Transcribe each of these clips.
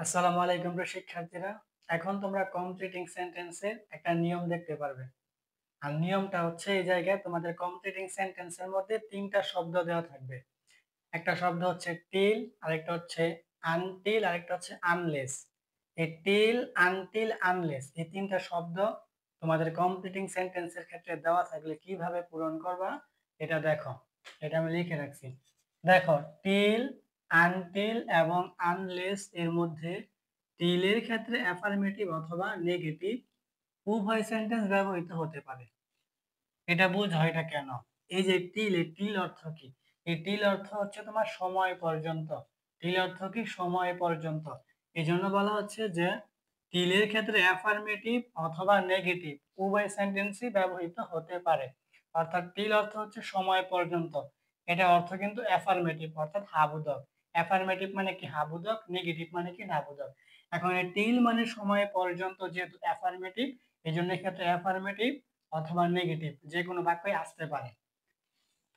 আসসালামু আলাইকুম প্রিয় শিক্ষার্থীরা। এখন তোমরা কমপ্লিটিং সেন্টেন্সের একটা নিয়ম দেখতে পারবে। আর নিয়মটা হচ্ছে এই জায়গায় তোমাদের কমপ্লিটিং সেন্টেন্সের মধ্যে ৩টা শব্দ দেওয়া থাকবে। একটা শব্দ হচ্ছে টিল, আরেকটা হচ্ছে আনটিল, আরেকটা হচ্ছে আনলেস। এই টিল, আনটিল, আনলেস এই ৩টা শব্দ তোমাদের কমপ্লিটিং সেন্টেন্সের ক্ষেত্রে দেওয়া থাকলে কিভাবে পূরণ করবা এটা দেখো। এটা আমি লিখে রাখছি। দেখো, টিল, আনটিল এবং আনলেস এর মধ্যে টিলের ক্ষেত্রে অ্যাফার্মেটিভ অথবা নেগেটিভ উভয় সেন্টেন্স ব্যবহৃত হতে পারে। এটা বুঝো এটা কেন। এই যে টিল, এই টিল অর্থ কি? এই টিল অর্থ হচ্ছে তোমার সময় পর্যন্ত। টিল অর্থ কি? সময় পর্যন্ত। এই জন্য বলা হচ্ছে যে টিলের ক্ষেত্রে অ্যাফার্মেটিভ অথবা নেগেটিভ উভয় সেন্টেন্সই ব্যবহৃত হতে পারে। অর্থাৎ টিল অর্থ হচ্ছে সময় পর্যন্ত, এটা অর্থ কিন্তু অ্যাফার্মেটিভ অর্থাৎ হাবোধক। অ্যাফার্মেটিভ মানে কি? হাবোধক। নেগেটিভ মানে কি? নাবোধক। এখন এই টিল মানে সময় পর্যন্ত, যেহেতু অ্যাফার্মেটিভ এই জন্য এক্ষেত্রে অ্যাফার্মেটিভ অথবা নেগেটিভ যে কোনো বাক্যই আসতে পারে।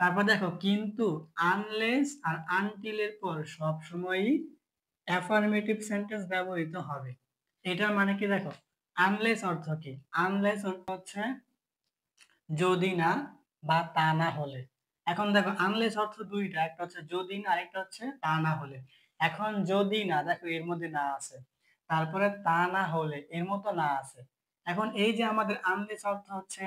তারপর দেখো, কিন্তু আনলেস আর আনটিলের পর সবসময়ই অ্যাফার্মেটিভ সেন্টেন্স ব্যবহৃত হবে। এটার মানে কি দেখো, আনলেস অর্থ কি? আনলেস অর্থ হচ্ছে যদি না বা তা না হলে। এখন দেখো, আনলেস অর্থ দুইটা, একটা হচ্ছে যদি না, আরেকটা হচ্ছে তা না হলে। এখন যদি না, দেখো এর মধ্যে না আছে, তারপরে তা না হলে এর মতো না আছে। এখন এই যে আমাদের আনলেস অর্থ হচ্ছে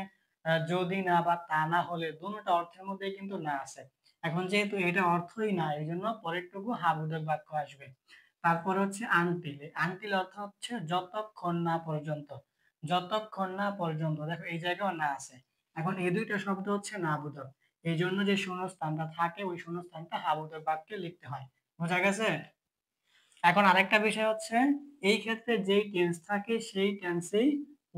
যদি না বা তা না হলে, দুটোটা অর্থের মধ্যে কিন্তু না আছে। এখন যেহেতু এটা অর্থই না, এই জন্য পরেরটুকু হাবোধক বাক্য আসবে। তারপর হচ্ছে আনটিল। আনটিল অর্থ হচ্ছে যতক্ষণ না পর্যন্ত। যতক্ষণ না পর্যন্ত, দেখো এই জায়গাও না আছে। এখন এই দুইটা শব্দ হচ্ছে নাবোধক, এই জন্য যে শূন্যস্থানটা থাকে ওই শূন্যস্থানটা হাবোধক বাক্যে লিখতে হয়। বোঝা গেছে? এখন আরেকটা বিষয় হচ্ছে, এই ক্ষেত্রে যেই টেন্স থাকে সেই টেন্সেই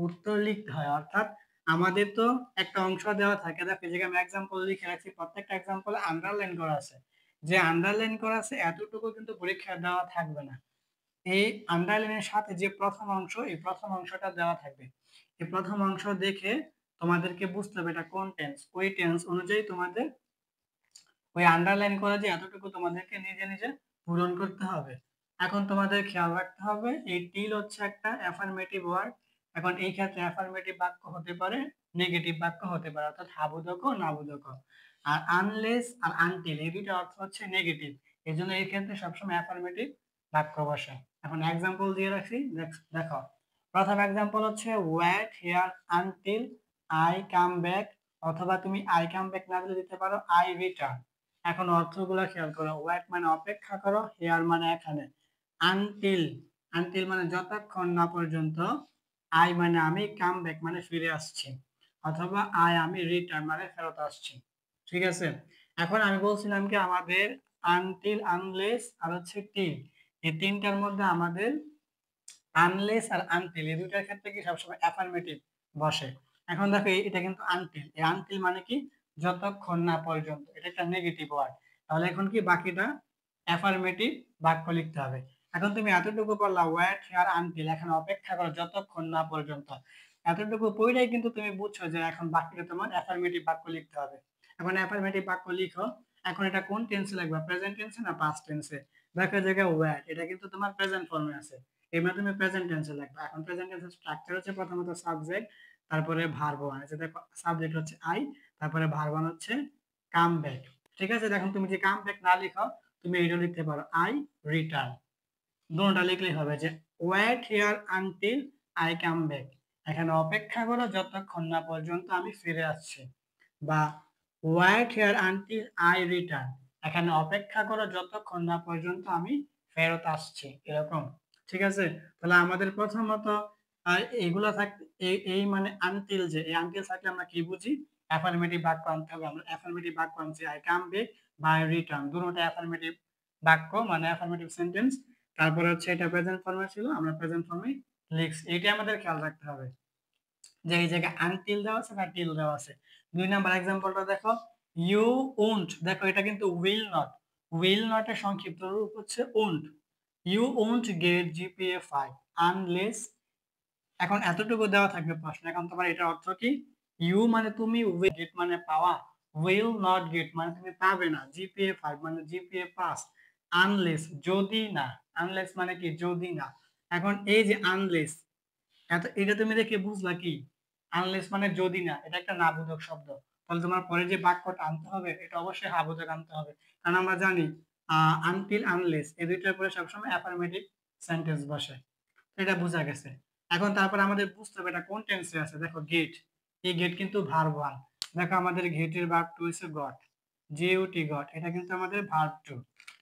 উত্তর লিখতে হয়। অর্থাৎ আমাদের তো একটা অংশ দেওয়া থাকে, দেখো এই জায়গায় আমি এক্সাম্পল লিখে রাখছি, প্রত্যেকটা এক্সাম্পলে আন্ডারলাইন করা আছে। যে আন্ডারলাইন করা আছে এতটুকু কিন্তু পরীক্ষা দেওয়া থাকবে না। এই আন্ডারলাইনের সাথে যে প্রথম অংশ, এই প্রথম অংশটা দেওয়া থাকবে। এই প্রথম অংশ দেখে তোমাদেরকে বুঝতে হবে এটা কোন টেন্স, ওই টেন্স অনুযায়ী তোমাদের ওই আন্ডারলাইন করে যে এতটুকু তোমাদেরকে নিজে নিজে পূরণ করতে হবে। এখন তোমাদের খেয়াল রাখতে হবে, এই টিল হচ্ছে একটা অ্যাফার্মেটিভ ওয়ার্ড। এখন এই ক্ষেত্রে অ্যাফার্মেটিভ বাক্য হতে পারে, নেগেটিভ বাক্য হতে পারে, অর্থাৎ হাবোধক ও নাবোধক। আর আনলেস আর আনটিল এই দুইটা অর্থ হচ্ছে নেগেটিভ, এই জন্য এই ক্ষেত্রে সবসময় অ্যাফার্মেটিভ বাক্য বসে। এখন এক্সাম্পল দিয়ে রাখছি, দেখো। প্রথম এক্সাম্পল হচ্ছে wait here until I come back, অথবা তুমি আই কাম ব্যাক না দিলে দিতে পারো আই রিটার্ন। এখন অর্থগুলো খেয়াল করো। ওয়েট মানে অপেক্ষা করো, হেয়ার মানে এখানে, আনটিল, আনটিল মানে যতক্ষণ না পর্যন্ত, আই মানে আমি, কাম ব্যাক মানে ফিরে আসছি, অথবা আই আমি রিটার্ন মানে ফেরত আসছি। ঠিক আছে? এখন আমি বলছিলাম কি, আমাদের আনটিল, আনলেস আর হচ্ছে টিল, এই তিনটার মধ্যে আমাদের আনলেস আর আনটিল এই দুইটার ক্ষেত্রে কি সবসময় অ্যাফার্মেটিভ বসে। এখন দেখো এটা কিন্তু আনটিল, এই আনটিল মানে কি? যতক্ষণ না পর্যন্ত, এটা একটা নেগেটিভ ওয়ার্ড। তাহলে এখন কি বাকিটা অ্যাফার্মেটিভ বাক্য লিখতে হবে। এখন তুমি এতটুকু পড়লা, ওয়েট হিয়ার আনটিল, এখানে অপেক্ষা করো যতক্ষণ না পর্যন্ত। এতটুকু পড়লেই কিন্তু তুমি বুঝছো যে এখন বাকিটা তোমার অ্যাফার্মেটিভ বাক্য লিখতে হবে। এখন অ্যাফার্মেটিভ বাক্য লিখো। এখন এটা কোন টেন্সে লিখবা, প্রেজেন্ট টেন্সে না পাস্ট টেন্সে? দেখো এই জায়গায় ওয়েট, এটা কিন্তু তোমার প্রেজেন্ট ফর্মে আছে, এবার তুমি প্রেজেন্ট টেন্সে লিখবা। এখন প্রেজেন্ট টেন্সের স্ট্রাকচার হচ্ছে প্রথমত সাবজেক্ট, তারপরে ভার্ব ওয়ান, আছে দেখো সাবজেক্ট হচ্ছে আই, তারপরে ভার্ব ওয়ান হচ্ছে কাম ব্যাক। ঠিক আছে? দেখুন তুমি যে কাম ব্যাক না লিখো, তুমি এইটা লিখতে পারো আই রিটার্ন। দুটোটা লিখলেই হবে যে wait here until I come back, এখানে অপেক্ষা করো যতক্ষণ না পর্যন্ত আমি ফিরে আসছি। বা wait here until I return, এখানে অপেক্ষা করো যতক্ষণ না পর্যন্ত আমি ফেরত আসছি, এরকম। ঠিক আছে? তাহলে আমাদের প্রথমত এইগুলা থাকতে, এই মানে আনটিল, যে এই আনটিল থাকলে আমরা কি বুঝি? অ্যাফার্মেটিভ বাক্য আনতে হবে। আমরা অ্যাফার্মেটিভ বাক্য আনছি, আই কাম ব্যাক বা আই রিটার্ন, দুটোটা অ্যাফার্মেটিভ বাক্য মানে অ্যাফার্মেটিভ সেন্টেন্স। তারপরে হচ্ছে এটা প্রেজেন্ট ফর্মে ছিল, আমরা প্রেজেন্ট ফর্মে লিখছি। এইটা আমাদের খেয়াল রাখতে হবে যে এই জায়গায় আনটিল দেওয়া আছে না টিল দেওয়া আছে। 2 নাম্বার এক্সাম্পলটা দেখো, ইউ ওন্ট, দেখো এটা কিন্তু উইল নট, উইল নট এর সংক্ষিপ্ত রূপ হচ্ছে won't. You won't get GPA 5 unless, এখন এতটুকু দেওয়া থাকবে প্রশ্ন। এখন তোমার এটার অর্থ কি? ইউ মানে তুমি, উইল গেট মানে পাওয়া, উইল নট গেট মানে তুমি পাবে না, জিপিএ 5 মানে জিপিএ পাস, আনলেস যদি না, আনলেস মানে কি যদি না। এখন এই যে আনলেস, এটা তুমি দেখে বুঝলা কি আনলেস মানে যদি না, এটা একটা না বোধক শব্দ। তাহলে তোমার পরে যে বাক্যটা আনতে হবে এটা অবশ্যই হা বোধক আনতে হবে। কারণ আমরা জানি আনটিল আনলেস এই দুইটার পরে সবসময় অ্যাফার্মেটিভ সেন্টেন্স বসে। এটা বোঝা গেছে। এখন তারপর আমাদের বুঝতে হবে এটা কোন টেন্সে আছে। দেখো গেট, এই গেট কিন্তু ভার্ব ওয়ান। দেখো আমাদের গেটের ভার্ব টু হচ্ছে গট, জিইউটি গট, এটা কিন্তু আমাদের ভার্ব টু।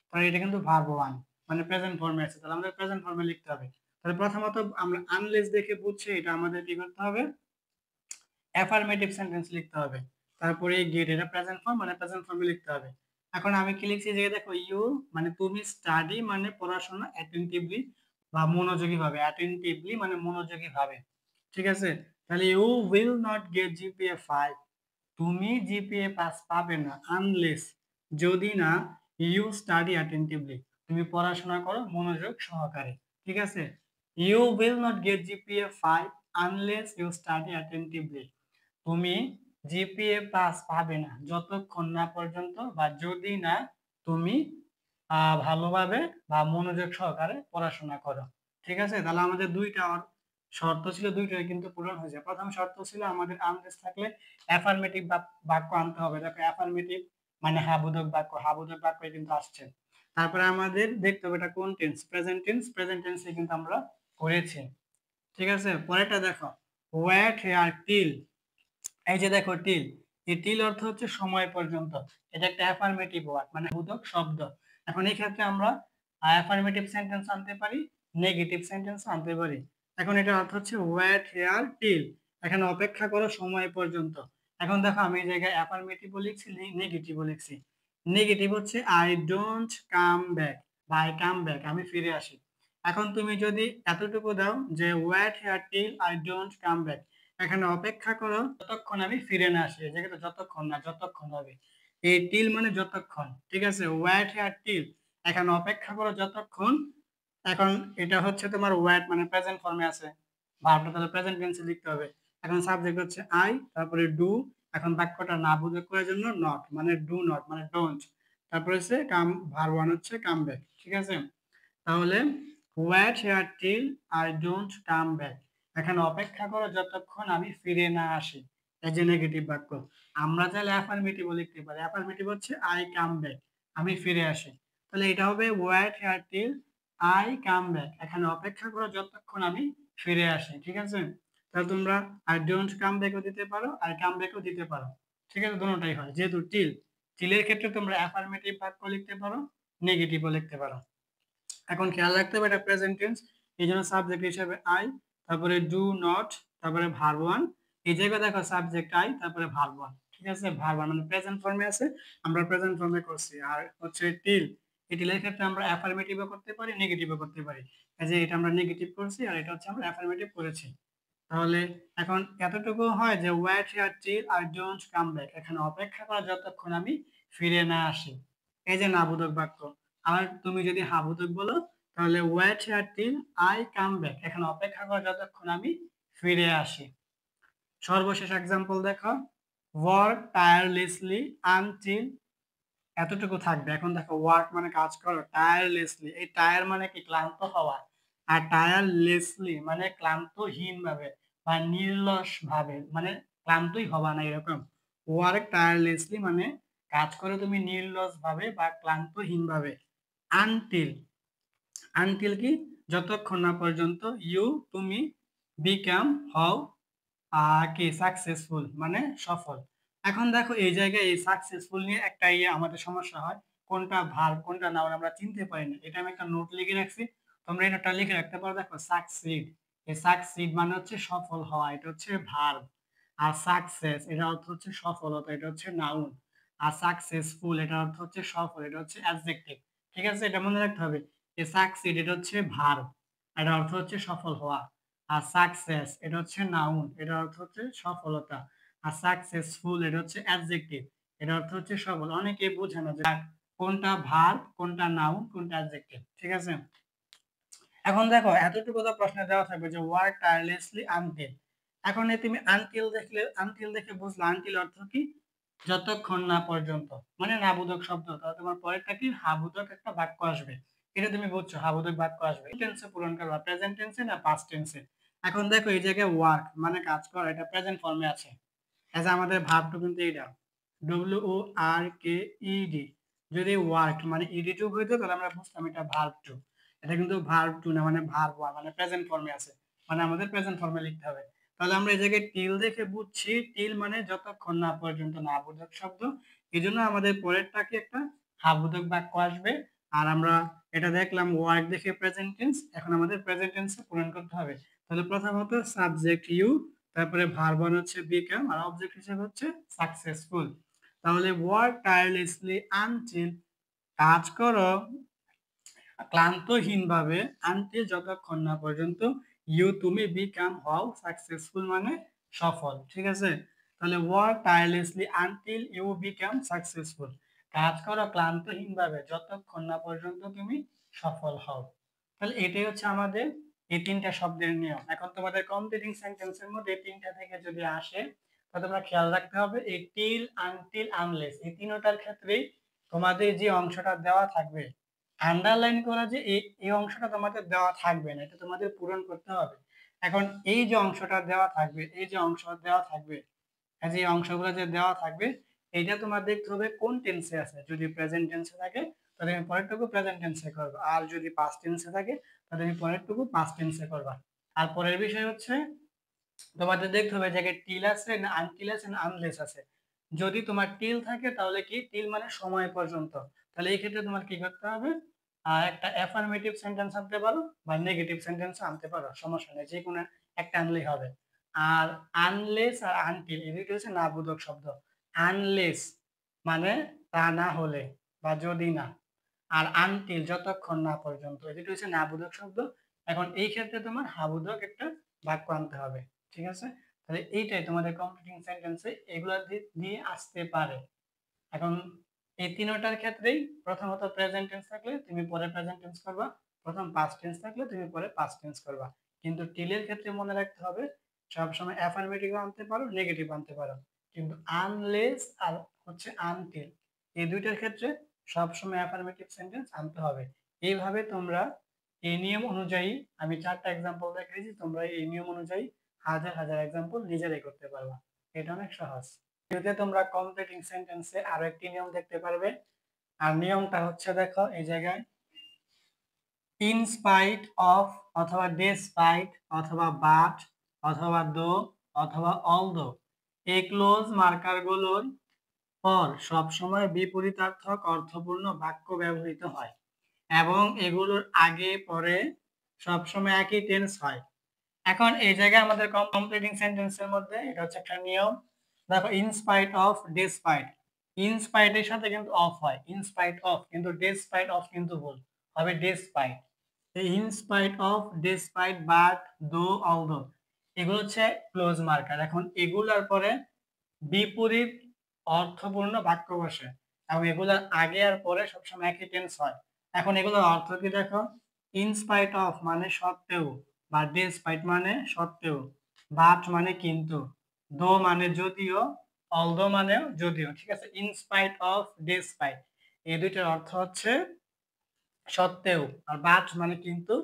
তাহলে এটা কিন্তু ভার্ব ওয়ান, মানে প্রেজেন্ট ফর্মে আছে, তাহলে আমাদের প্রেজেন্ট ফর্মে লিখতে হবে। তাহলে প্রথমত আমরা আনলেস দেখে বুঝছি এটা আমাদের কি করতে হবে, অ্যাফার্মেটিভ সেন্টেন্স লিখতে হবে। তারপরে গেট, এটা প্রেজেন্ট ফর্ম, মানে প্রেজেন্ট ফর্মে লিখতে হবে। এখন আমি কি লিখছি যে দেখো ইউ মানে তুমি, স্টাডি মানে পড়াশোনা, অ্যাটেন্টিভলি বা মনোযোগী ভাবে, অ্যাটেন্টিভলি মানে মনোযোগী ভাবে, ঠিক আছে। তাহলে you will not get GPA 5, তুমি জিপিএ 5 পাবে না, আনলেস যদি না ইউ স্টাডি অ্যাটেন্টিভলি, তুমি পড়াশোনা করো মনোযোগ সহকারে, ঠিক আছে। You will not get GPA 5 unless you study attentively, তুমি জিপিএ প্লাস পাবে না যতক্ষণ না পর্যন্ত বা যদি না তুমি ভালোভাবে বা মনোযোগ সহকারে পড়াশোনা করো, ঠিক আছে। তাহলে আমাদের দুইটা শর্ত ছিল, দুইটাই কিন্তু পূরণ হয়েছে। প্রথম শর্ত ছিল আমাদের আনলেস থাকলে অ্যাফার্মেটিভ বাক্য আনতে হবে। দেখো অ্যাফার্মেটিভ মানে হাবোধক বাক্য, হাবোধক বাক্য কিন্তু আসছে। তারপরে আমাদের দেখতে হবে এটা কোন টেন্স, প্রেজেন্ট টেন্স, প্রেজেন্ট টেন্সে কিন্তু আমরা করেছি, ঠিক আছে। পরেরটা দেখো ওয়েট হেয়ার টিল, এই যে দেখো টিল, এই টিল অর্থ হচ্ছে সময় পর্যন্ত, এটা একটা অ্যাফার্মেটিভ ওয়ার্ড মানে বোধক শব্দ। এখন এই ক্ষেত্রে আমরা অ্যাফার্মেটিভ সেন্টেন্স আনতে পারি, নেগেটিভ সেন্টেন্স আনতে পারি। এখন এটার অর্থ হচ্ছে ওয়েট হেয়ার টিল, এখানে অপেক্ষা করো সময় পর্যন্ত। এখন দেখো আমি এই জায়গায় অ্যাফার্মেটিভ লিখছি, নেগেটিভ লিখছি। নেগেটিভ হচ্ছে আই ডোন্ট কাম ব্যাক বা আই কাম ব্যাক, আমি ফিরে আসি। এখন তুমি যদি এতটুকু দাও যে wait here till I don't come back, এখানে অপেক্ষা করো যতক্ষণ আমি ফিরে না আসি, এই জায়গাটা যতক্ষণ না, যতক্ষণ হবে, এই টিল মানে যতক্ষণ, ঠিক আছে। ওয়েট হেয়ার টিল, এখানে অপেক্ষা করো যতক্ষণ। এখন এটা হচ্ছে তোমার ওয়েট মানে প্রেজেন্ট ফর্মে আছে, ভার্বটা তাহলে প্রেজেন্ট টেন্সে লিখতে হবে। এখন সাবজেক্ট হচ্ছে আই, তারপরে ডু, এখন বাক্যটা না বোধক করার জন্য নট মানে ডু নট মানে ডোন্ট, তারপরে হচ্ছে কাম, ভার্ব ওয়ান হচ্ছে কাম ব্যাক, ঠিক আছে। তাহলে wait here till I don't come back, এখানে অপেক্ষা করো যতক্ষণ আমি ফিরে না আসি, এই যে নেগেটিভ বাক্য। আমরা চাইলে অ্যাফার্মেটিভ লিখতে পারি, অ্যাফার্মেটিভ হচ্ছে আই কাম ব্যাক, আমি ফিরে আসি। তাহলে এটা হবে wait here till I come back, এখানে অপেক্ষা করো যতক্ষণ আমি ফিরে আসি, ঠিক আছে। তাহলে তোমরা আই ডোন্ট কাম ব্যাকও দিতে পারো, আই কাম ব্যাকও দিতে পারো, ঠিক আছে, দুটোটাই হয়। যেহেতু টিল, টিলের ক্ষেত্রে তোমরা অ্যাফার্মেটিভ বাক্য লিখতে পারো, নেগেটিভও লিখতে পারো। এখন খেয়াল রাখতে হবে এটা প্রেজেন্ট টেন্স, এই জন্য সাবজেক্ট হিসেবে আই, তারপরে ডু নট, তারপরে ভার্ব ওয়ান। এই জায়গায় দেখো সাবজেক্ট আই, তারপরে ভার্ব ওয়ান, ঠিক আছে। ভার্ব ওয়ান মানে প্রেজেন্ট ফর্মে আছে, আমরা প্রেজেন্ট ফর্মে করছি। আর হচ্ছে টিল, এই টিলের ক্ষেত্রে আমরা অ্যাফার্মেটিভও করতে পারি, নেগেটিভও করতে পারি। এই যে এটা আমরা নেগেটিভ করছি আর এটা হচ্ছে আমরা অ্যাফার্মেটিভ করেছি। তাহলে এখন এতটুকু হয় যে wait here till I don't come back, এখানে অপেক্ষা করা যতক্ষণ আমি ফিরে না আসি, এই যে নাবোধক বাক্য। আর তুমি যদি হাবোধক বলো তাহলে wait here till I come back, এখানে অপেক্ষা করা যতক্ষণ আমি ফিরে আসি। সর্বশেষ এক্সাম্পল দেখো ওয়ার্ক টায়ারলেসলি আনটিল, এতটুকু থাকবে। এখন দেখো ওয়ার্ক মানে কাজ করো, টায়ারলেসলি, এই টায়ার মানে কি ক্লান্ত হওয়া, আর টায়ারলেসলি মানে ক্লান্তহীন ভাবে বা নির্লস ভাবে, মানে ক্লান্তই হবা না এরকম। ওয়ার্ক টায়ারলেসলি মানে কাজ করো তুমি নির্লস ভাবে বা ক্লান্তহীন ভাবে। আনটিল, আনটিল কি যতক্ষণ না পর্যন্ত ইউ তুমি বিকাম হও কি সাকসেসফুল মানে সফল। এখন দেখো এই জায়গায় এই সাকসেসফুল নিয়ে একটা আমাদের সমস্যা হয়, কোনটা ভার্ব কোনটা নাউন আমরা চিনতে পারি না। এটা আমি একটা নোট লিখে রাখছি, তোমরা এই নোটটা লিখে রাখতে পারো। দেখো সাকসিড, এই সাকসিড মানে হচ্ছে সফল হওয়া, এটা হচ্ছে ভার্ব। আর সাকসেস এটার অর্থ হচ্ছে সফলতা, এটা হচ্ছে নাউন। আর সাকসেসফুল এটার অর্থ হচ্ছে সফল, এটা হচ্ছে অ্যাডজেক্টিভ, ঠিক আছে। এটা মনে রাখতে হবে। এই সাকসিড এটা হচ্ছে ভার্ব, এটার অর্থ হচ্ছে সফল হওয়া। আর সাকসেস এটা হচ্ছে নাউন, এটার অর্থ হচ্ছে সফলতা। আর সাকসেসফুল এটা হচ্ছে অ্যাডজেক্টিভ, এটার অর্থ হচ্ছে সফল। অনেকে বোঝে না যে কোনটা ভার্ব কোনটা নাউন কোনটা অ্যাডজেক্টিভ, ঠিক আছে। এখন দেখো এতটুকু তো প্রশ্নে দেওয়া থাকবে যে ওয়ার্ক টায়ারলেসলি আনটিল, এখন এই তুমি আনটিল দেখলে, আনটিল দেখে বুঝলে আনটিল অর্থ কি, যতক্ষণ না পর্যন্ত, মানে নাবোধক শব্দ, তাহলে তোমার পরেরটা কি, হাবোধক একটা বাক্য আসবে। এটা তুমি বুঝছো, হাবোধক বাক্য আসবে। টেন্সে পূরণ করবা, প্রেজেন্ট টেন্সে না পাস্ট টেন্সে। এখন দেখো এই জায়গায় ওয়ার্ক মানে কাজ করা, এটা প্রেজেন্ট ফর্মে আছে। এজ আমাদের ভার্বটা কিন্তু এইটা, WORKED। যদি ওয়ার্ক মানে ইডি টু হইতো তাহলে আমরা বুঝতাম এটা ভার্ব টু। এটা কিন্তু ভার্ব টু না, মানে ভার্ব ওয়ান, মানে প্রেজেন্ট ফর্মে আছে, মানে আমাদের প্রেজেন্ট ফর্মে লিখতে হবে। তাহলে আমরা এই জায়গায় টিল দেখে বুঝছি, টিল মানে যতক্ষণ না পর্যন্ত, না বোধক শব্দ। এই জন্য আমাদের পরেরটাকে একটা হাবোধক বাক্য আসবে। আর আমরা এটা দেখলাম ওয়ার্ক দেখে প্রেজেন্ট টেন্স, এখন আমাদের প্রেজেন্ট টেন্সে পূরণ করতে হবে। তাহলে প্রথমত সাবজেক্ট ইউ, তারপরে ভার্ব ওয়ান হচ্ছে বিকাম, আর অবজেক্ট হিসেবে হচ্ছে সাকসেসফুল। তাহলে ওয়ার্ক টায়ারলেসলি আনটিল, কাজ করো ক্লান্তহীন ভাবে, আনটিল যতক্ষণ না পর্যন্ত, ইউ তুমি, বিকাম হও, সাকসেসফুল মানে সফল। ঠিক আছে, তাহলে work tirelessly until you become successful, কাজ করো ক্লান্তহীন ভাবে যতক্ষণ না পর্যন্ত তুমি সফল হও। তাহলে এটাই হচ্ছে আমাদের এই তিনটা শব্দের নিয়ম। এখন তোমাদের কমপ্লিটিং সেন্টেন্সের মধ্যে এই তিনটা থেকে যদি আসে, তাহলে তোমরা খেয়াল রাখতে হবে এই টিল, আনটিল, আনলেস, এই তিনটার ক্ষেত্রেই তোমাদের যে অংশটা দেওয়া থাকবে, আন্ডারলাইন করা যে এই অংশটা তোমাদের দেওয়া থাকবে না, এটা তোমাদের পূরণ করতে হবে। এখন এই যে অংশটা দেওয়া থাকবে, এই যে অংশ দেওয়া থাকবে, যে অংশগুলো যে দেওয়া থাকবে, এইটা তোমার দেখতে হবে কোন টেন্সে আছে। যদি প্রেজেন্ট টেন্সে থাকে তাহলে তুমি পরেরটুকু প্রেজেন্ট টেন্সে করবে, আর যদি পাস্ট টেন্সে থাকে তাহলে তুমি পরেরটুকু পাস্ট টেন্সে করবা। আর পরের বিষয় হচ্ছে তোমাদের দেখতে হবে জায়গায় টিল আছে না আনটিল আছে না আনলেস আছে। যদি তোমার টিল থাকে তাহলে কি, টিল মানে সময় পর্যন্ত, তাহলে এই ক্ষেত্রে তোমার কি করতে হবে, একটা অ্যাফার্মেটিভ সেন্টেন্স আনতে পারো বা নেগেটিভ সেন্টেন্স আনতে পারো, সমস্যা নেই, যে কোনো একটা আনলেই হবে। আর আনলেস আর আনটিল এই দুটো হচ্ছে নাবোধক শব্দ। আনলেস মানে তা না হলে বা যদি না, আর আনটিল যতক্ষণ না পর্যন্ত, এই দুটো হচ্ছে নাবোধক শব্দ। এখন এই ক্ষেত্রে তোমার হাবোধক একটা বাক্য আনতে হবে। ঠিক আছে, তাহলে এইটাই তোমাদের কমপ্লিটিং সেন্টেন্সে এগুলা দিয়ে আসতে পারে। এখন এই তিনটার ক্ষেত্রেই প্রথমত প্রেজেন্ট টেন্স থাকলে তুমি পরে প্রেজেন্ট টেন্স করবা, প্রথম পাস্ট টেন্স থাকলে তুমি পরে পাস্ট টেন্স করবা। কিন্তু টিলের ক্ষেত্রে মনে রাখতে হবে সবসময় অ্যাফার্মেটিভ আনতে পারো, নেগেটিভ আনতে পারো, কিন্তু আনলেস আর হচ্ছে আনটিল এই দুইটার ক্ষেত্রে সবসময় অ্যাফার্মেটিভ সেন্টেন্স আনতে হবে। এইভাবে তোমরা এই নিয়ম অনুযায়ী, আমি 4টা এক্সাম্পল দেখিয়েছি, তোমরা এই নিয়ম অনুযায়ী হাজার হাজার এক্সাম্পল নিজেরাই করতে পারবা। এটা অনেক সহজ। এতে তোমরা কমপ্লিটিং সেন্টেন্সে আরো একটি নিয়ম দেখতে পারবে। আর নিয়মটা হচ্ছে, দেখো এই জায়গায় ইন স্পাইট অফ অথবা ডেসপাইট অথবা বাট অথবা দো অথবা অলদো, এই ক্লোজ মার্কারগুলোর পর সবসময় বিপরীতার্থক অর্থপূর্ণ বাক্য ব্যবহৃত হয় এবং এগুলোর আগে পরে সবসময় একই টেন্স হয়। এখন এই জায়গায় আমাদের কমপ্লিটিং সেন্টেন্সের মধ্যে এটা হচ্ছে একটা নিয়ম। দেখো ইনস্পাইট অফ, ডেসপাইট, ইনস্পাইট এর সাথে কিন্তু অফ হয়, ইনস্পাইট অফ, কিন্তু ডেসপাইট অফ কিন্তু ভুল হবে, despite. In spite of, despite, but, though, although, এগুলো হচ্ছে ক্লোজ মার্কার। এখন এগুলার পরে বিপরীত অর্থপূর্ণ বাক্য বসে এবং এগুলোর আগে আর পরে সবসময় একই টেন্স হয়। এখন এগুলোর অর্থ কি দেখো, ইনস্পাইট অফ মানে সত্ত্বেও, বা ডেসপাইট মানে সত্ত্বেও, বাট মানে কিন্তু, দো মানে যদিও, অলদো মানেও যদিও। ঠিক আছে, ইনস্পাইট অফ, ডেসপাইট, এই দুইটার অর্থ হচ্ছে সত্ত্বেও, আর বাট মানে কিন্তু,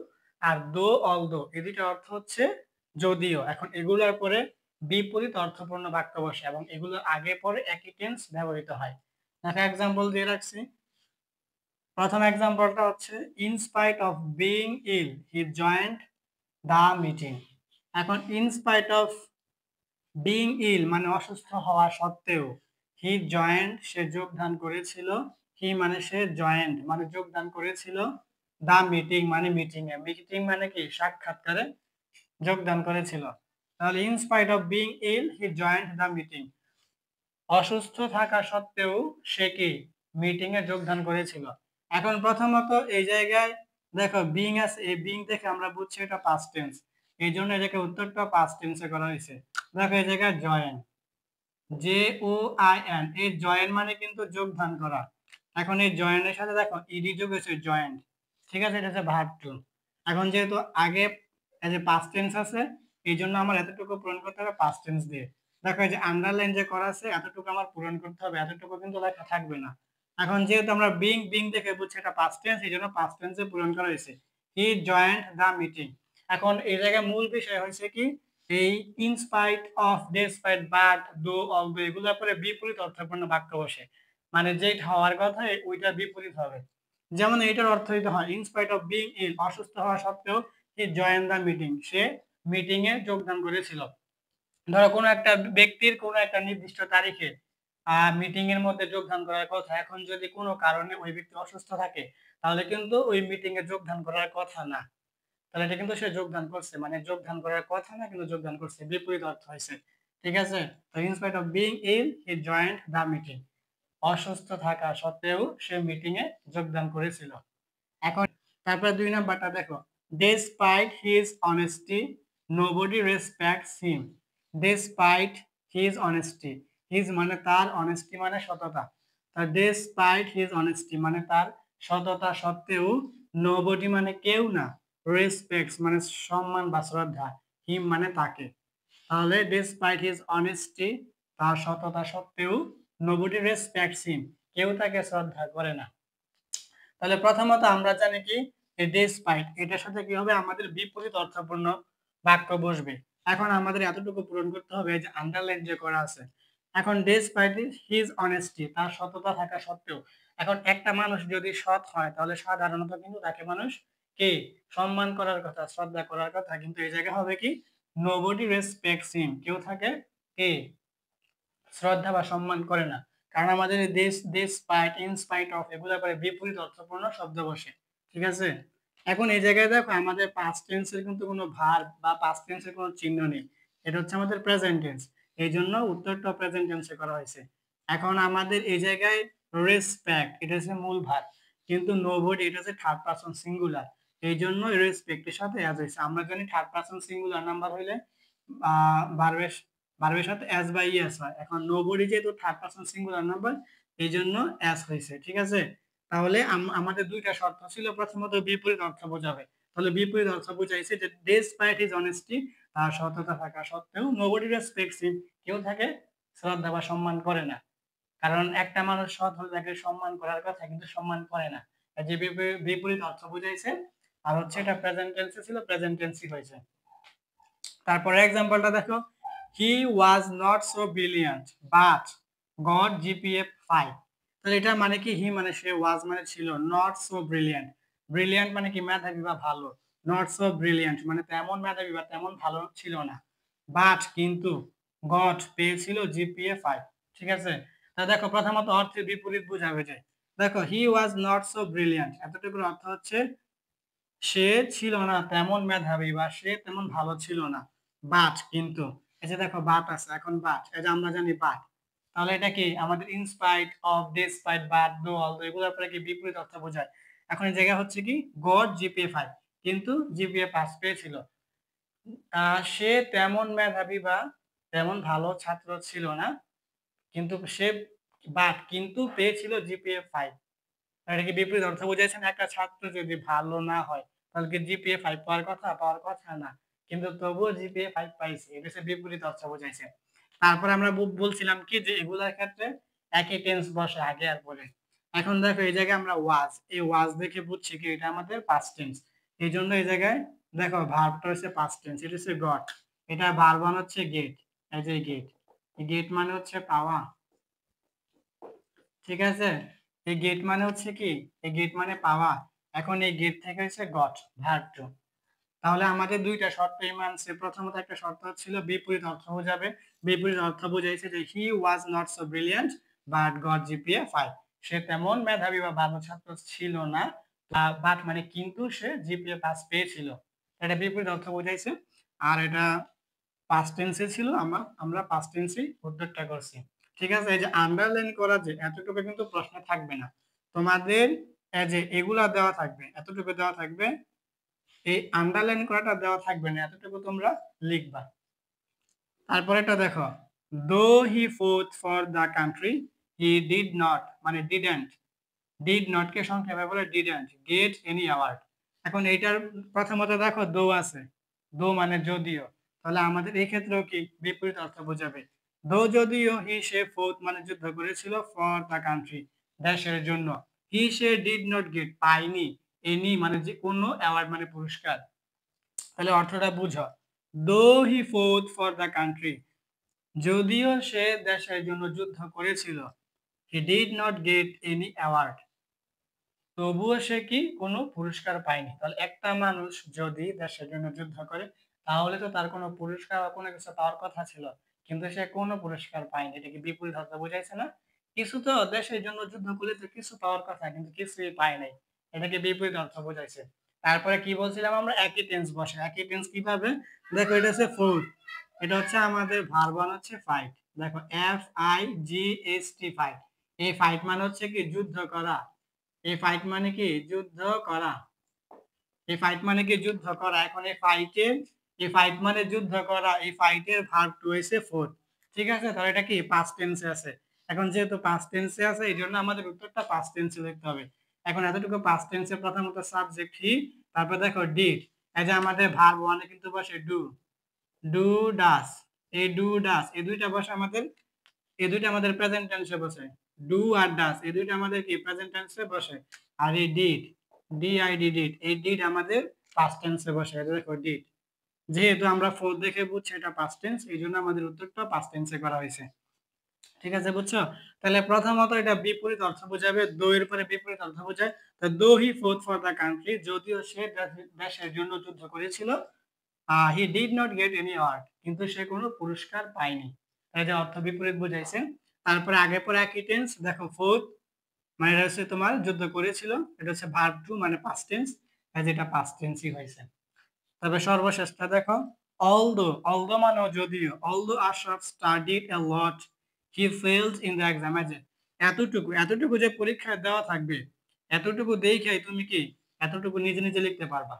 আর দো, অলদো, এই দুইটার অর্থ হচ্ছে যদিও। এখন এগুলোর পরে বিপরীত অর্থপূর্ণ বাক্য বসে এবং এগুলোর আগে পরে একই টেন্স ব্যবহৃত হয়। একটা এক্সাম্পল দিয়ে রাখছি। প্রথম এক্সাম্পলটা হচ্ছে in spite of being ill he joined the meeting. এখন in spite of being ill মানে অসুস্থ হওয়া সত্ত্বেও, হি জয়েন্ট সে যোগদান করেছিল, হি মানে সে, জয়েন্ট মানে যোগদান করেছিল, দা মিটিং মানে মিটিং এ, মিটিং মানে কি সাক্ষাৎকারে যোগদান করেছিল। তাহলে in spite of being ill he joined the meeting, অসুস্থ থাকা সত্ত্বেও সে কি মিটিং এ যোগদান করেছিল। এখন প্রথমত এই জায়গায় দেখো বিং আছে, এই বিং থেকে আমরা বুঝছি এটা পাস্ট টেন্স, এই জন্য এটাকে উত্তরটা পাস্ট টেন্সে করা হয়েছে। দেখো এই জায়গায় জয়েন, JOIN, এই জয়েন মানে কিন্তু যোগদান করা। এখন এই জয়েনের সাথে দেখো ইডি যোগ হয়েছে, জয়েন্ট। ঠিক আছে, এটা হচ্ছে ভার্ব টু। এখন যেহেতু আগে এই যে পাস্ট টেন্স আছে, এই জন্য আমার এতটুকু পূরণ করতে হবে পাস্ট টেন্স দিয়ে। দেখো এই যে আন্ডারলাইন যে করা আছে এতটুকু আমার পূরণ করতে হবে, এতটুকু কিন্তু লেখা থাকবে না। এখন যেহেতু আমরা বিং বিং দেখে বুঝছি এটা পাস্ট টেন্স, এই জন্য পাস্ট টেন্সে পূরণ করা হয়েছে। He joined the meeting. এখন এই জায়গায় মূল বিষয় হয়েছে কি, এই in spite of, despite, but, though, although এগুলোর পরে বিপরীত অর্থপূর্ণ বাক্য বসে, মানে যেটা হওয়ার কথা ওইটা বিপরীত হবে। যেমন এইটার অর্থ হইতে হয় ইনস্পাইট অফ বিং ইল, অসুস্থ হওয়া সত্ত্বেও হি জয়েন দ্য মিটিং, সে মিটিং এ যোগদান করেছিল। ধরো কোনো একটা ব্যক্তির কোনো একটা নির্দিষ্ট তারিখে মিটিং এর মধ্যে যোগদান করার কথা, এখন যদি কোনো কারণে ওই ব্যক্তি অসুস্থ থাকে তাহলে কিন্তু ওই মিটিং এ যোগদান করার কথা না, তাহলে এটা কিন্তু সে যোগদান করছে, মানে যোগদান করার কথা না কিন্তু যোগদান করছে, বিপরীত অর্থ হয়েছে। ঠিক আছে, তো in spite of being ill he joined the meeting, অসুস্থ থাকা সত্ত্বেও সে মিটিং এ যোগদান করেছিল। এখন তারপরে 2 নাম্বারটা দেখো, despite his honesty nobody respects him। despite his honesty, his মানে তার, honesty মানে সততা, তার despite his honesty মানে তার সততা সত্ত্বেও, nobody মানে কেউ না, respects মানে সম্মান বা শ্রদ্ধা, him মানে তাকে। তাহলে despite his honesty, তার সততা সত্ত্বেও, nobody respects him, কেউ তাকে শ্রদ্ধা করে না। তাহলে প্রথমত আমরা জানি কি despite, এটার সাথে কি হবে, আমাদের বিপরীত অর্থপূর্ণ বাক্য বসবে। এখন আমাদের এতটুকু পূরণ করতে হবে যে আন্ডারলাইন যে করা আছে। এখন despite his honesty, তার সততা থাকা সত্ত্বেও, এখন একটা মানুষ যদি সৎ হয় তাহলে সাধারণত কিন্তু তাকে মানুষ কে সম্মান করার কথা, শ্রদ্ধা করার কথা, কিন্তু এই জায়গায় হবে কি nobody respects him, কেউ থাকে কে শ্রদ্ধা বা সম্মান করে না, কারণ আমাদের দেশ, despite, in spite of এগুলা পরে বিপরীত অর্থপূর্ণ শব্দ বসে। ঠিক আছে, এখন এই জায়গায় দেখো আমাদের পাস্ট টেন্সের কিন্তু কোনো ভার্ব বা পাস্ট টেন্সের কোনো চিহ্ন নেই, এটা হচ্ছে আমাদের প্রেজেন্ট টেন্স, এই জন্য উত্তরটা প্রেজেন্ট টেন্সে করা হয়েছে। এখন আমাদের এই জায়গায় রেসপেক্ট এটা হচ্ছে মূল ভার্ব, কিন্তু নোবডি এটা হচ্ছে থার্ড পারসন সিঙ্গুলার, এই জন্য রেসপেক্টের সাথে অ্যাজ হয়েছে। আমরা জানি থার্ড পারসন সিঙ্গুলার নাম্বার হইলে ভার্বের ভার্বের সাথে এস বা ইএস হয়। এখন নোবডি যেহেতু থার্ড পারসন সিঙ্গুলার নাম্বার, এই জন্য এস হয়েছে। ঠিক আছে, তাহলে আমাদের দুইটা শর্ত ছিল, প্রথমত বিপরীত অর্থ বোঝাবে, তাহলে বিপরীত অর্থ বুঝাইছে যে despite his honesty, তার সততা থাকা সত্ত্বেও, nobody respects him, কেউ তাকে শ্রদ্ধা বা সম্মান করে না, কারণ একটা মানুষ সৎ হলে তাকে সম্মান করার কথা কিন্তু সম্মান করে না, এই যে বিপরীত অর্থ বুঝাইছে। আর হচ্ছে এটা প্রেজেন্ট টেন্সে ছিল, প্রেজেন্ট টেন্সই হয়েছে। তারপরে এক্সাম্পলটা দেখো, he was not so brilliant but got GPA 5। তাহলে এটা মানে কি, হি মানে সে, ওয়াজ মানে ছিল, নট সো ব্রিলিয়ান্ট, ব্রিলিয়ান্ট মানে কি মেধাবী বা ভালো, নট সো ব্রিলিয়ান্ট মানে তেমন মেধাবী বা তেমন ভালো ছিল না, বাট কিন্তু, গট পেয়েছিল জিপিএ 5। ঠিক আছে, তা দেখো প্রথমত অর্থের বিপরীত বোঝাবে যায়। দেখো he was not so brilliant, এতটুকুর অর্থ হচ্ছে সে ছিল না তেমন মেধাবী বা সে তেমন ভালো ছিল না, বাট কিন্তু, এই যে দেখো বাট আছে, এখন বাট, এই যে আমরা জানি বাট, তাহলে এটা কি আমাদের in spite of, despite, but, though, although এগুলোর পরে কি বিপরীত অর্থ বোঝায়। এখন এই জায়গা হচ্ছে কি গট জিপিএ 5, কিন্তু জিপিএ 5 পেয়েছিল, সে তেমন মেধাবী বা তেমন ভালো ছাত্র ছিল না, কিন্তু সে, বাট কিন্তু পেয়েছিল জিপিএ 5। এটা কি বিপরীত অর্থ বুঝাইছেন, একটা ছাত্র যদি ভালো না হয় তাহলে কি জিপিএ 5 পাওয়ার কথা, পাওয়ার কথা না, কিন্তু তবুও জিপিএ 5 পাইছে, এটা হচ্ছে বিপরীত অর্থ বুঝাইছে। তারপরে আমরা বলছিলাম কি যে এগুলার ক্ষেত্রে একই টেন্স বসে আগে আর পরে। এখন দেখো এই জায়গায় আমরা ওয়াজ, এই ওয়াজ দেখে বুঝছি কি এটা আমাদের পাস্ট টেন্স, এই জন্য এই জায়গায় দেখো ভার্বটা হচ্ছে পাস্ট টেন্স, এটা হচ্ছে গট, এটা ভার্ব হচ্ছে গেট, এই যে গেট, গেট মানে হচ্ছে পাওয়া। ঠিক আছে, এই গেট মানে হচ্ছে কি, এই গেট মানে পাওয়া, এখন এই গেট থেকে হচ্ছে গট, ভার্ব টু। তাহলে আমাদের দুইটা শর্ত মানছে, প্রথমত একটা শর্ত ছিল বিপরীত অর্থ বোঝাবে, বিপরীত অর্থ বোঝাইছে যে he was not so brilliant but got GPA 5, সে তেমন মেধাবী বা ভালো ছাত্র ছিল না, বাট মানে কিন্তু সে জিপিএ 5 পেয়েছিল, এটা বিপরীত অর্থ বোঝাইছে। আর এটা পাস্ট টেন্সে ছিল, আমরা পাস্ট টেন্সেই উত্তরটা করছি। ঠিক আছে, এই যে আন্ডারলাইন করা যে এতটুকু কিন্তু প্রশ্ন থাকবে না তোমাদের, এই যে এগুলা দেওয়া থাকবে, এতটুকু দেওয়া থাকবে, এই আন্ডারলাইন করাটা দেওয়া থাকবে না, এতটুকু তোমরা লিখবা। তারপরে এটা দেখো, though he fought for the country he did not, মানে ডিডেন্ট, ডিড নট কে সংক্ষেপে বলে ডিডেন্ট গেট এনি অ্যাওয়ার্ড। এখন এইটার প্রথমত দেখো দো আছে, দো মানে যদিও, তাহলে আমাদের এই ক্ষেত্রেও কি বিপরীত অর্থ বোঝাবে, দো যদিও হি সে ফৌত মানে যুদ্ধ করেছিল ফর দ্য কান্ট্রি দেশের জন্য, হি সে ডিড নট গেট পায়নি, এনি মানে যে কোনো অ্যাওয়ার্ড মানে পুরস্কার। তাহলে অর্থটা বুঝো, দো হি ফৌট ফর দ্য কান্ট্রি, যদিও সে দেশের জন্য যুদ্ধ করেছিল, হি did not get any award, তবুও সে কি কোনো পুরস্কার পায়নি। তাহলে একটা মানুষ যদি দেশের জন্য যুদ্ধ করে তাহলে তো তার কোনো পুরস্কার বা কোনো কিছু পাওয়ার কথা ছিল, কিন্তু সে কোনো পুরস্কার পায়নি। এটা কি বিপরীত অর্থ বুঝাইছে না? কিছু তো দেশের জন্য যুদ্ধ করলে তো কিছু পাওয়ার কথা কিন্তু কিছুই পায় নাই, এটাকে বিপরীত অর্থ বোঝাইছে। তারপরে কি বলছিলাম আমরা, একই টেন্স বসে। একই টেন্স কিভাবে দেখো, এটা হচ্ছে ফোর, এটা হচ্ছে আমাদের ভার্ব হচ্ছে ফাইট। দেখো FIGHT ফাইট, এই ফাইট মানে হচ্ছে কি যুদ্ধ করা, এই ফাইট মানে কি যুদ্ধ করা, এই ফাইট মানে কি যুদ্ধ করা। এখন এই ফাইট মানে যুদ্ধ করা, এই ফাইটের ভার্ব টু হইছে ফোর। ঠিক আছে, তাহলে এটা কি পাস্ট টেন্সে আছে। এখন যেহেতু পাস্ট টেন্সে আছে এই জন্য আমাদের উত্তরটা পাস্ট টেন্সে লিখতে হবে। এখন এতটুকু পাস্ট টেন্সে প্রথমত সাবজেক্ট হি, তারপর দেখো ডিড, এই যে আমাদের ভার্ব ওয়ানে কিন্তু বসে ডু, ডু ডাস, এই ডু ডাস এই দুইটা বসে আমাদের, এই দুইটা আমাদের প্রেজেন্ট টেন্সে বসে। ডু আর ডাস এই দুইটা আমাদের কি প্রেজেন্ট টেন্সে বসে। আর এই ডিড, ডিআইডি ডিড, এই ডিড আমাদের পাস্ট টেন্সে বসে। এটা দেখো ডিড, যেহেতু আমরা ফোর দেখে বুঝছি এটা পাস্ট টেন্স, এই জন্য আমাদের উত্তরটা পাস্ট টেন্সে করা হয়েছে। ঠিক আছে, বুঝছো? তাহলে প্রথমত এটা বিপরীত অর্থ বোঝাবে, দো এর পরে বিপরীত অর্থ বোঝায়। তো দো he fought for the country, যদিও সে দেশের জন্য যুদ্ধ করেছিল, হি did not get any award, কিন্তু সে কোনো পুরস্কার পায়নি। তাই যে অর্থ বিপরীত বুঝাইছে। তারপরে আগে পরে একই টেন্স, দেখো ফোর্থ মানে এটা হচ্ছে তোমার যুদ্ধ করেছিল, এটা হচ্ছে ভার্ব টু মানে পাস্ট টেন্স, যেটা পাস্ট টেন্সই হয়েছে। তবে সর্বশেষটা দেখো, অলদো মানে যদিও, although Ashraf studied A lot he failed in the exam, এতটুকু এতটুকু যে পরীক্ষায় দেওয়া থাকবে, এতটুকু দেখাই তুমি কি এতটুকু নিজে নিজে লিখতে পারবা।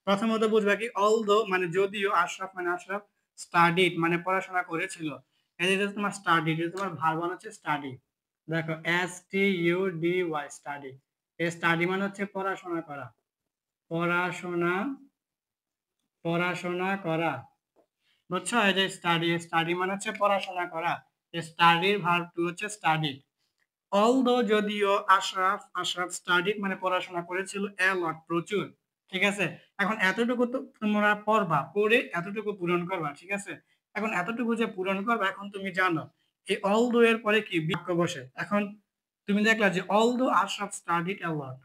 প্রথমত বুঝবা কি, অলদো মানে যদিও, আশরাফ মানে আশরাফ, স্টাডিড মানে পড়াশোনা করেছিল, এই যে তোমার স্টাডিড, এটা তোমার ভার্ব হচ্ছে স্টাডি। দেখো STUDY স্টাডি, এই স্টাডি মানে হচ্ছে পড়াশোনা করা, পড়াশোনা পড়াশোনা করা, বুঝছো? এই যে স্টাডি, স্টাডি মানে হচ্ছে পড়াশোনা করা, স্টাডির ভার্ব টু হচ্ছে স্টাডি। অলদো যদিও আশরাফ স্টাডিড মানে পড়াশোনা করেছিল এ লট প্রচুর। ঠিক আছে, এখন এতটুকু তো তোমরা পড়বা, পড়ে এতটুকু পূরণ করবা। ঠিক আছে, এখন এতটুকু যে পূরণ করবা, এখন তুমি জানো এই অলদো এর পরে কি বাক্য বসে। এখন তুমি দেখলা যে অলদো আশরাফ স্টাডিড এ লট,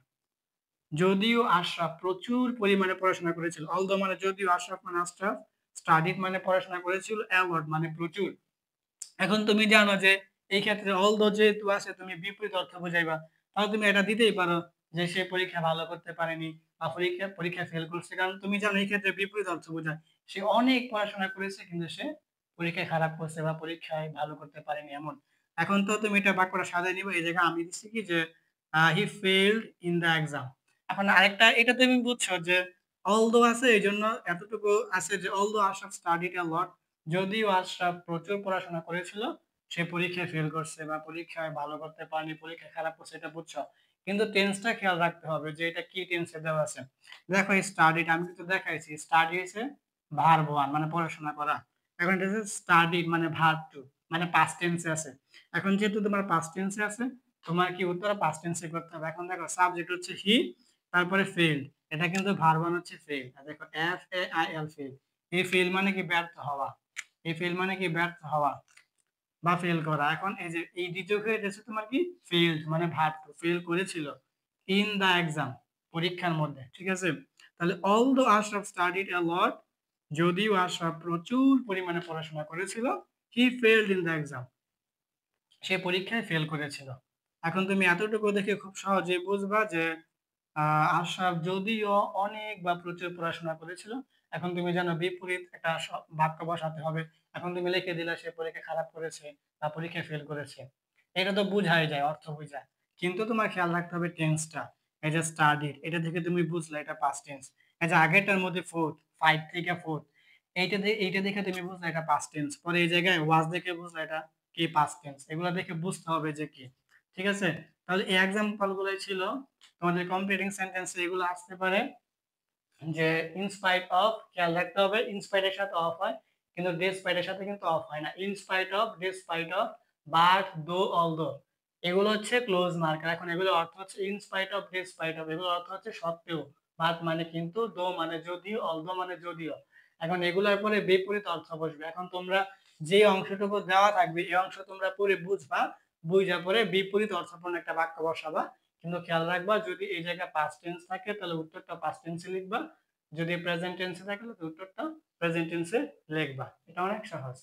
যদিও আশরাফ প্রচুর পরিমাণে পড়াশোনা করেছিল, অলদো মানে যদিও, আশরাফ মানে আশরাফ, স্টাডিড মানে পড়াশোনা করেছিল, অ্যাওয়ার্ড মানে প্রচুর। এখন তুমি জানো যে এই ক্ষেত্রে অলদো যেহেতু আছে, তুমি বিপরীত অর্থ বুঝাইবা, তাহলে তুমি এটা দিতেই পারো যে সে পরীক্ষা ভালো করতে পারেনি বা পরীক্ষা ফেল করছে, কারণ তুমি জানো এই ক্ষেত্রে বিপরীত অর্থ বোঝায় সে অনেক পড়াশোনা করেছে কিন্তু সে পরীক্ষায় খারাপ করছে বা পরীক্ষায় ভালো করতে পারেনি এমন। এখন তো তুমি এটা বাক্যটা সাজাই নিবে, এই জায়গায় আমি দিচ্ছি কি যে হি ফেইলড ইন দ্য এক্সাম। এখন আরেকটা, এটা তুমি বুঝছো যে অলদো আছে এই জন্য এতটুকু আছে যে অলদো আশরাফ স্টাডিড আ লট, যদিও আশরাফ প্রচুর পড়াশোনা করেছিল, সে পরীক্ষায় ফেল করছে বা পরীক্ষায় ভালো করতে পারেনি, পরীক্ষায় খারাপ করছে, এটা বুঝছো। কিন্তু টেন্সটা খেয়াল রাখতে হবে যে এটা কি টেন্সে দেওয়া আছে। দেখো স্টাডিড আমি কিন্তু দেখাইছি, স্টাডি হচ্ছে ভার্ব ওয়ান মানে পড়াশোনা করা, এখন এটা হচ্ছে স্টাডিড মানে ভার্ব টু মানে পাস্ট টেন্সে আছে। এখন যেহেতু তোমার পাস্ট টেন্সে আছে, তোমার কি উত্তর পাস্ট টেন্সে করতে হবে। এখন দেখো সাবজেক্ট হচ্ছে হি, তারপরে ফেইল্ড, এটা কিন্তু ভার্ব ওয়ান হচ্ছে ফেইল। আর দেখো FAIL ফেইল, এই ফেইল মানে কি ব্যর্থ হওয়া, এই ফেল মানে কি ব্যর্থ হওয়া বা ফেল করা। এখন এই যে এই দ্বিতীয় ক্ষেত্রে হচ্ছে তোমার কি ফেইলড মানে ভার্ব টু, ফেল করেছিল ইন দা এক্সাম পরীক্ষার মধ্যে। ঠিক আছে, তাহলে অলদো আশরাফ স্টাডিড এ লট, যদিও আশরাফ প্রচুর পরিমাণে পড়াশোনা করেছিল, হি ফেইলড ইন দা এক্সাম, সে পরীক্ষায় ফেল করেছিল। এখন তুমি এতটুকু দেখে খুব সহজেই বুঝবা যে আশরাফ যদিও অনেক বা প্রচুর পড়াশোনা করেছিল। এখন তুমি জানো বিপরীত একটা বাক্য বসাতে হবে। এখন তুমি লিখে দিলা সে পরীক্ষা খারাপ করেছে বা পরীক্ষায় ফেল করেছে, এটা তো বুঝাই যায়, অর্থ বুঝায়। কিন্তু তোমার খেয়াল রাখতে হবে টেন্সটা। এই যে স্টাডিড, এটা থেকে তুমি বুঝলা এটা পাস্ট টেন্স। এই যে আগেরটার মধ্যে ফোর্থ, ফাইভ থেকে ফোর্থ, এইটা দেখে তুমি বুঝলা এটা পাস্ট টেন্স। পরে এই জায়গায় ওয়াজ দেখে বুঝলা এটা কি পাস্ট টেন্স। এগুলো দেখে বুঝতে হবে যে কি। ঠিক আছে, তাহলে এই এক্সাম্পল গুলোই ছিল তোমাদের কমপ্লিটিং সেন্টেন্সে। এগুলো আসতে পারে যে ইনস্পাইট অফ, খেয়াল রাখতে হবে ইনস্পাইট এর সাথে অফ হয়, কিন্তু ডেসপাইট এর সাথে কিন্তু অফ হয় না। In spite of, despite of, but, though, although এগুলো হচ্ছে ক্লোজ মার্কার। এখন এগুলোর অর্থ হচ্ছে in spite of, despite of এগুলোর অর্থ হচ্ছে সত্ত্বেও, বাট মানে কিন্তু, দো মানে যদিও, অলদো মানে যদিও। এখন এগুলোর পরে বিপরীত অর্থ বসবে। এখন তোমরা যে অংশটুকু দেওয়া থাকবে এই অংশ তোমরা পরে বুঝবা, বুঝা পরে বিপরীত অর্থপূর্ণ একটা বাক্য বসাবা। কিন্তু খেয়াল রাখবা যদি এই জায়গায় পাস্ট টেন্স থাকে তাহলে উত্তরটা পাস্ট টেন্সে লিখবা, যদি প্রেজেন্ট টেন্সে থাকে তাহলে উত্তরটা প্রেজেন্ট টেন্সে লিখবা। এটা অনেক সহজ।